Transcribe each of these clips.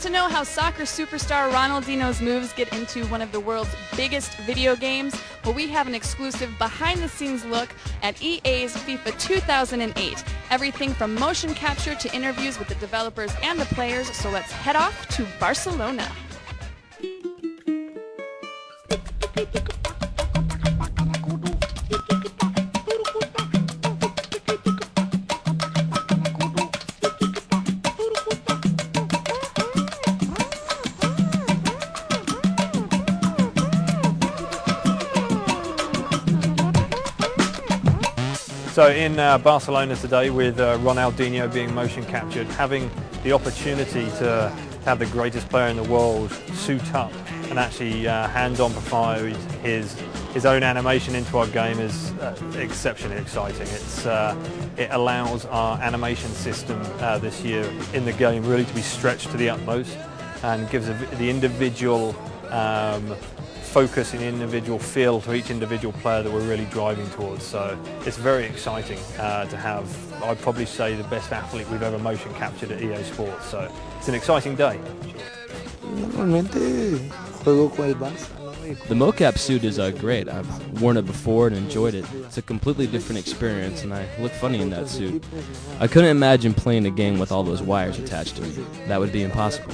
Want to know how soccer superstar Ronaldinho's moves get into one of the world's biggest video games? Well, we have an exclusive behind-the-scenes look at EA's FIFA 2008. Everything from motion capture to interviews with the developers and the players, so let's head off to Barcelona. So in Barcelona today, with Ronaldinho being motion captured, having the opportunity to have the greatest player in the world suit up and actually hands-on provide his own animation into our game is exceptionally exciting. It allows our animation system this year in the game really to be stretched to the utmost and gives the individual focus and individual feel to each individual player that we're really driving towards. So it's very exciting to have, I'd probably say, the best athlete we've ever motion captured at EA Sports. So it's an exciting day. The mocap suit is great. I've worn it before and enjoyed it. It's a completely different experience, and I look funny in that suit. I couldn't imagine playing a game with all those wires attached to me. That would be impossible.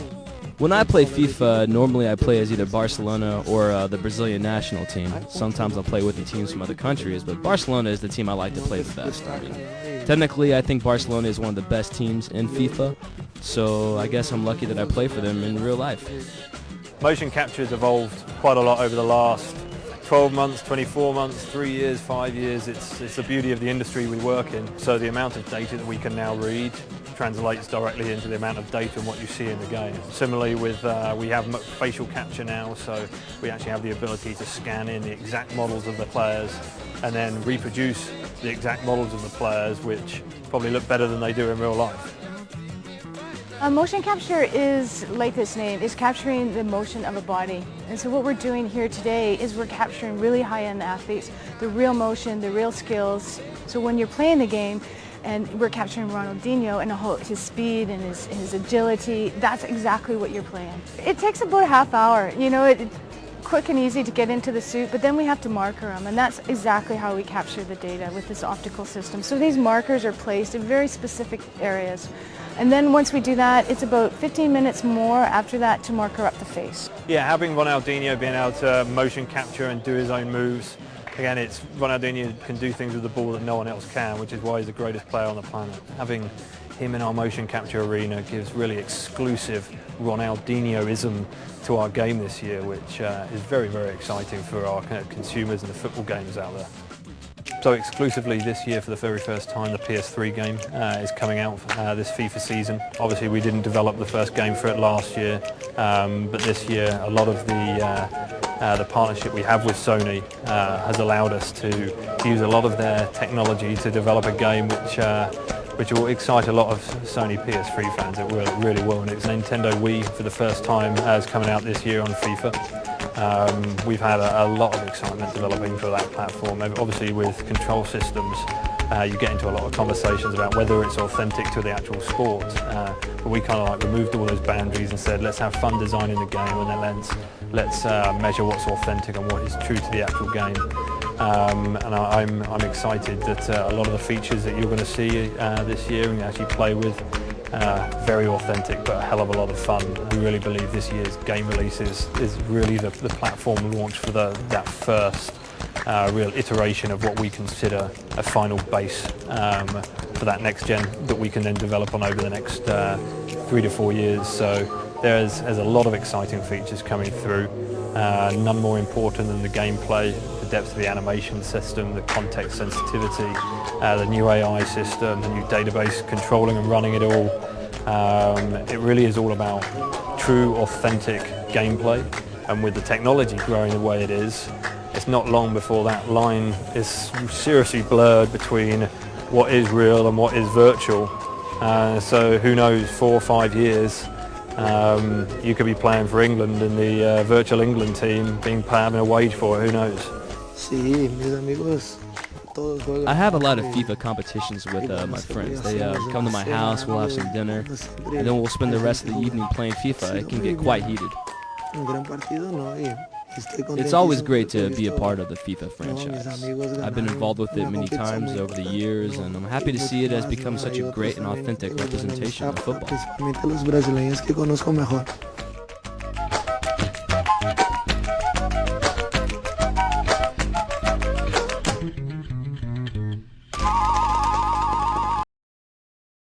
When I play FIFA, normally I play as either Barcelona or the Brazilian national team. Sometimes I'll play with the teams from other countries, but Barcelona is the team I like to play the best. I mean, technically, I think Barcelona is one of the best teams in FIFA, so I guess I'm lucky that I play for them in real life. Motion capture has evolved quite a lot over the last 12 months, 24 months, 3 years, 5 years. It's the beauty of the industry we work in. So the amount of data that we can now read translates directly into the amount of data and what you see in the game. Similarly with, we have facial capture now, so we actually have the ability to scan in the exact models of the players and then reproduce the exact models of the players, which probably look better than they do in real life. Motion capture is, like its name, is capturing the motion of a body. And so what we're doing here today is we're capturing really high-end athletes, the real motion, the real skills. So when you're playing the game and we're capturing Ronaldinho and his speed and his agility, that's exactly what you're playing. It takes about a half hour. You know, it's quick and easy to get into the suit, but then we have to marker them, and that's exactly how we capture the data with this optical system. So these markers are placed in very specific areas. And then once we do that, it's about 15 minutes more after that to marker up the face. Yeah, having Ronaldinho being able to motion capture and do his own moves, again, Ronaldinho can do things with the ball that no one else can, which is why he's the greatest player on the planet. Having him in our motion capture arena gives really exclusive Ronaldinhoism to our game this year, which is very, very exciting for our consumers and the football games out there. So exclusively this year, for the very first time, the PS3 game is coming out this FIFA season. Obviously we didn't develop the first game for it last year, but this year a lot of the partnership we have with Sony has allowed us to use a lot of their technology to develop a game which will excite a lot of Sony PS3 fans. It really will, and it's Nintendo Wii for the first time is coming out this year on FIFA. We've had a lot of excitement developing for that platform. Obviously with control systems, you get into a lot of conversations about whether it's authentic to the actual sport. But we kind of like removed all those boundaries and said, let's have fun designing the game, and then let's measure what's authentic and what is true to the actual game. And I'm excited that a lot of the features that you're going to see this year and actually play with, very authentic, but a hell of a lot of fun. We really believe this year's game release is really the platform launch for that first real iteration of what we consider a final base for that next gen that we can then develop on over the next 3 to 4 years. So there's a lot of exciting features coming through, none more important than the gameplay, the depth of the animation system, the context sensitivity, the new AI system, the new database controlling and running it all. It really is all about true, authentic gameplay, and with the technology growing the way it is, it's not long before that line is seriously blurred between what is real and what is virtual. So who knows, 4 or 5 years, you could be playing for England in the virtual England team, having a wage for it, who knows? Sí, mis amigos I have a lot of FIFA competitions with my friends. They come to my house, we'll have some dinner, and then we'll spend the rest of the evening playing FIFA. It can get quite heated. It's always great to be a part of the FIFA franchise. I've been involved with it many times over the years, and I'm happy to see it has become such a great and authentic representation of football.